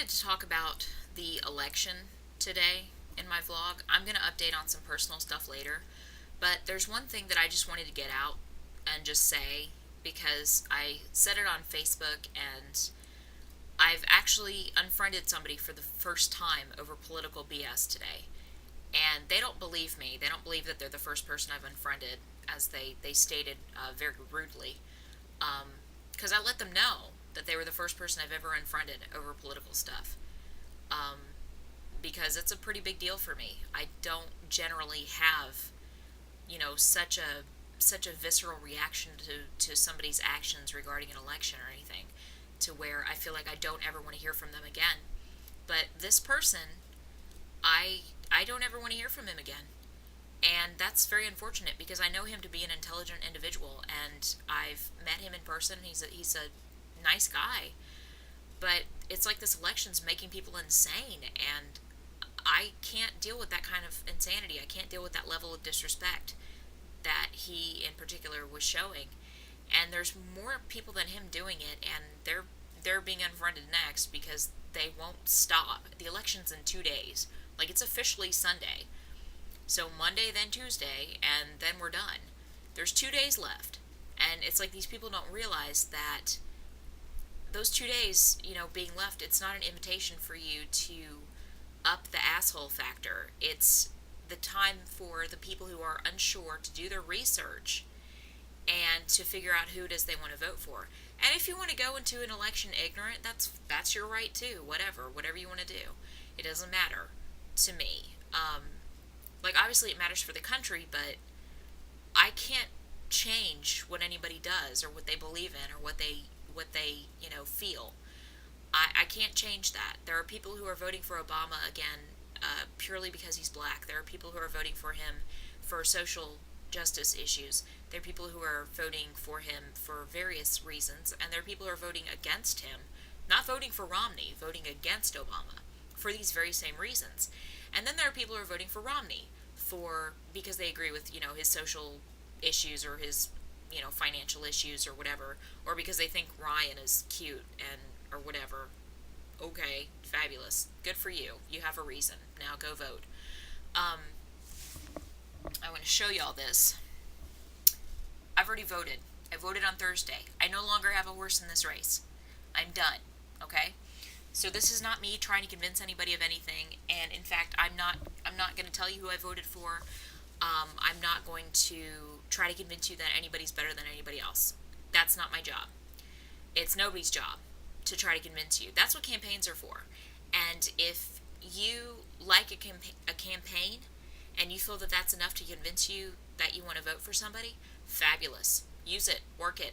wanted to talk about the election today in my vlog. I'm going to update on some personal stuff later, but there's one thing that I just wanted to get out and just say because I said it on Facebook and I've actually unfriended somebody for the first time over political BS today. And they don't believe me. They don't believe that they're the first person I've unfriended, as they stated very rudely. Because I let them know that they were the first person I've ever unfriended over political stuff. Um, because it's a pretty big deal for me. I don't generally have, such a visceral reaction to somebody's actions regarding an election or anything, to where I feel like I don't ever want to hear from them again. But this person, I don't ever want to hear from him again. And that's very unfortunate because I know him to be an intelligent individual and I've met him in person. He's a nice guy. But it's like this election's making people insane, and I can't deal with that kind of insanity. I can't deal with that level of disrespect that he in particular was showing. And there's more people than him doing it, and they're being unfriended next because they won't stop. The election's in 2 days. Like, it's officially Sunday. So Monday, then Tuesday, and then we're done. There's 2 days left. And it's like these people don't realize that those 2 days, being left, it's not an invitation for you to up the asshole factor. It's the time for the people who are unsure to do their research and to figure out who it is they want to vote for. And if you want to go into an election ignorant, that's your right too. Whatever you want to do. It doesn't matter to me. Obviously it matters for the country, but I can't change what anybody does or what they believe in or what they feel. I can't change that. There are people who are voting for Obama again purely because he's black. There are people who are voting for him for social justice issues. There are people who are voting for him for various reasons, and there are people who are voting against him, not voting for Romney, voting against Obama for these very same reasons. And then there are people who are voting for Romney because they agree with, his social issues or his, financial issues or whatever, or because they think Ryan is cute or whatever. Okay, fabulous. Good for you. You have a reason. Now go vote. I want to show y'all this. I've already voted. I voted on Thursday. I no longer have a horse in this race. I'm done. Okay? So this is not me trying to convince anybody of anything, and in fact, I'm not going to tell you who I voted for. I'm not going to try to convince you that anybody's better than anybody else. That's not my job. It's nobody's job to try to convince you. That's what campaigns are for. And if you like a campaign and you feel that that's enough to convince you that you want to vote for somebody, fabulous. Use it. Work it.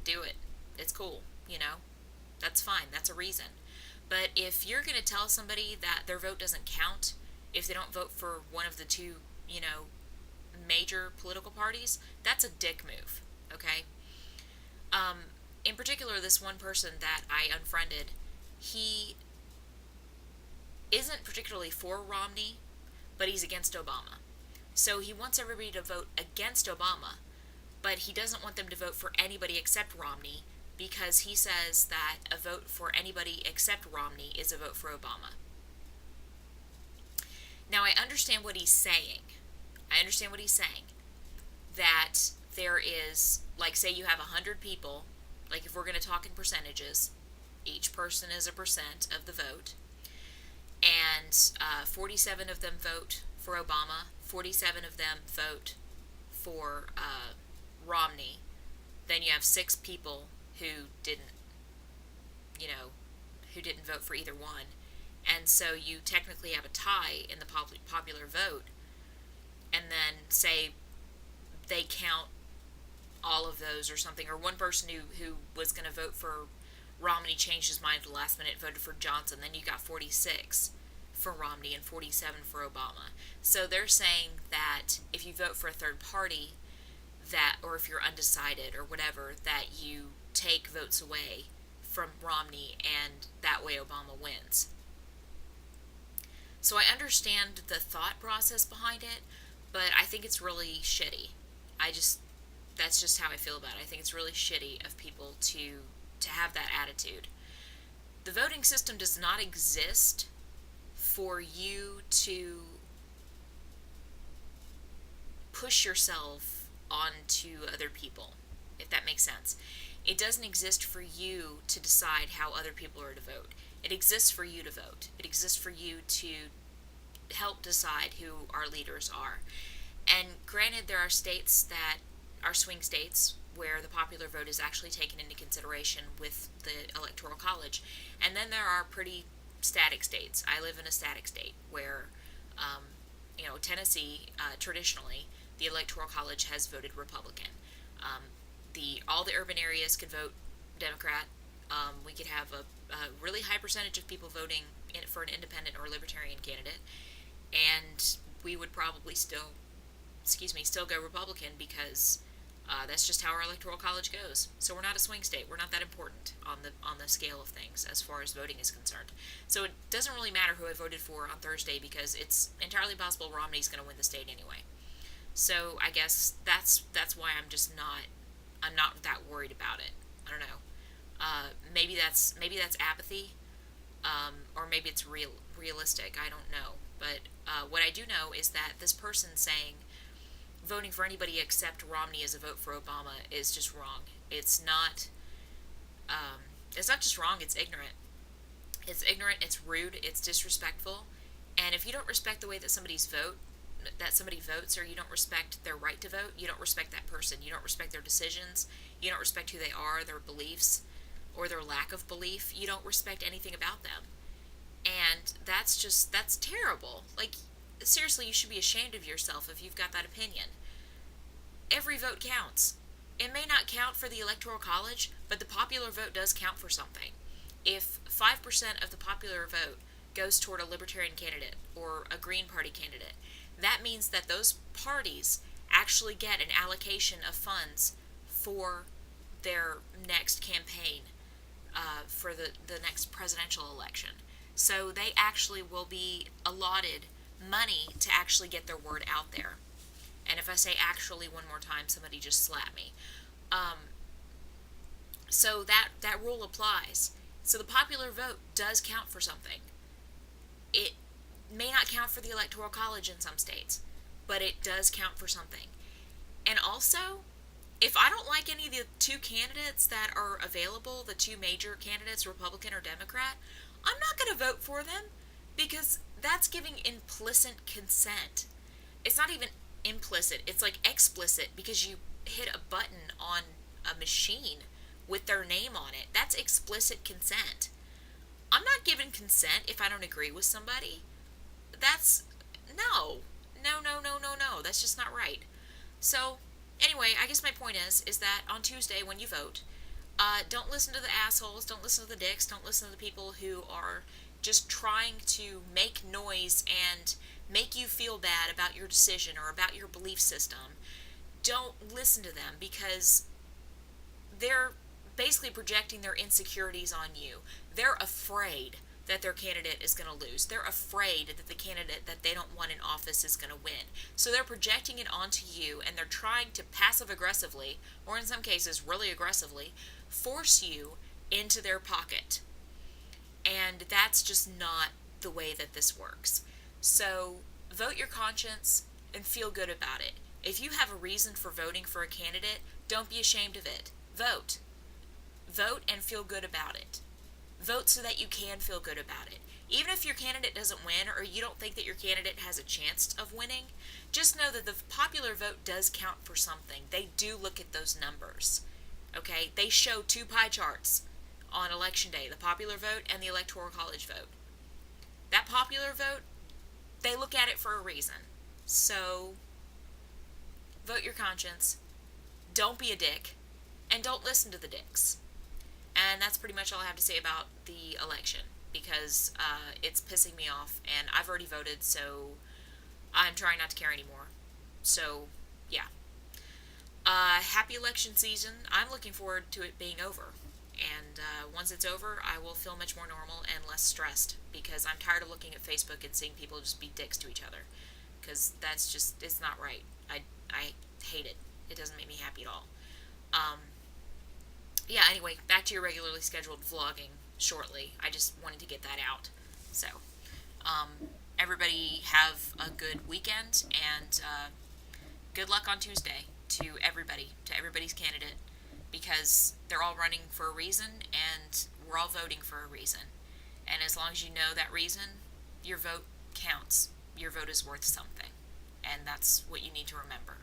Do it. It's cool. That's fine. That's a reason. But if you're going to tell somebody that their vote doesn't count if they don't vote for one of the two, major political parties, that's a dick move, okay? In particular, this one person that I unfriended, he isn't particularly for Romney, but he's against Obama. So he wants everybody to vote against Obama, but he doesn't want them to vote for anybody except Romney, because he says that a vote for anybody except Romney is a vote for Obama. Now, I understand what he's saying. That there is, say you have 100 people, if we're going to talk in percentages, each person is a percent of the vote, and 47 of them vote for Obama, 47 of them vote for Romney. Then you have 6 people who didn't vote for either one. And so you technically have a tie in the popular vote. And then say they count all of those or something, or one person who was going to vote for Romney changed his mind at the last minute, voted for Johnson. Then you got 46 for Romney and 47 for Obama. So they're saying that if you vote for a third party, or if you're undecided or whatever, that you take votes away from Romney, and that way Obama wins. So I understand the thought process behind it, but I think it's really shitty. That's just how I feel about it. I think it's really shitty of people to have that attitude. The voting system does not exist for you to push yourself onto other people, if that makes sense. It doesn't exist for you to decide how other people are to vote. It exists for you to vote. It exists for you to help decide who our leaders are. And granted, there are states that are swing states where the popular vote is actually taken into consideration with the Electoral College. And then there are pretty static states. I live in a static state where, Tennessee, traditionally, the Electoral College has voted Republican. All the urban areas could vote Democrat. We could have a really high percentage of people voting for an independent or libertarian candidate, and we would probably still go Republican because that's just how our Electoral College goes. So we're not a swing state. We're not that important on the scale of things as far as voting is concerned. So it doesn't really matter who I voted for on Thursday because it's entirely possible Romney's going to win the state anyway. So I guess that's why I'm not that worried about it. I don't know. Maybe that's apathy, or maybe it's realistic. I don't know. But what I do know is that this person saying voting for anybody except Romney as a vote for Obama is just wrong. It's not. It's not just wrong. It's ignorant. It's ignorant. It's rude. It's disrespectful. And if you don't respect the way that somebody votes, or you don't respect their right to vote, you don't respect that person. You don't respect their decisions. You don't respect who they are, their beliefs, or their lack of belief. You don't respect anything about them. And that's terrible. Like, seriously, you should be ashamed of yourself if you've got that opinion. Every vote counts. It may not count for the Electoral College, but the popular vote does count for something. If 5% of the popular vote goes toward a Libertarian candidate or a Green Party candidate, that means that those parties actually get an allocation of funds for their next campaign, for the next presidential election. So they actually will be allotted money to actually get their word out there. And if I say actually one more time, somebody just slap me. So that rule applies. So the popular vote does count for something. It may not count for the Electoral College in some states, but it does count for something. And also, if I don't like any of the two candidates that are available, the two major candidates, Republican or Democrat, I'm not going to vote for them because that's giving implicit consent. It's not even implicit, it's like explicit because you hit a button on a machine with their name on it. That's explicit consent. I'm not giving consent if I don't agree with somebody. That's no. That's just not right. So anyway, I guess my point is that on Tuesday when you vote, don't listen to the assholes, don't listen to the dicks, don't listen to the people who are just trying to make noise and make you feel bad about your decision or about your belief system. Don't listen to them because they're basically projecting their insecurities on you. They're afraid that their candidate is going to lose. They're afraid that the candidate that they don't want in office is going to win. So they're projecting it onto you, and they're trying to passive-aggressively, or in some cases really aggressively, force you into their pocket. And that's just not the way that this works. So vote your conscience and feel good about it. If you have a reason for voting for a candidate, don't be ashamed of it. Vote. Vote and feel good about it. Vote so that you can feel good about it. Even if your candidate doesn't win or you don't think that your candidate has a chance of winning, just know that the popular vote does count for something. They do look at those numbers. Okay? They show two pie charts on election day, the popular vote and the Electoral College vote. That popular vote, they look at it for a reason. So, vote your conscience. Don't be a dick. And don't listen to the dicks. And that's pretty much all I have to say about the election, because it's pissing me off, and I've already voted, so I'm trying not to care anymore. So, yeah. Happy election season. I'm looking forward to it being over. And once it's over, I will feel much more normal and less stressed, because I'm tired of looking at Facebook and seeing people just be dicks to each other. Because that's just, it's not right. I hate it. It doesn't make me happy at all. yeah, anyway, back to your regularly scheduled vlogging shortly. I just wanted to get that out. So, everybody have a good weekend, and good luck on Tuesday to everybody's candidate, because they're all running for a reason, and we're all voting for a reason. And as long as you know that reason, your vote counts. Your vote is worth something. And that's what you need to remember.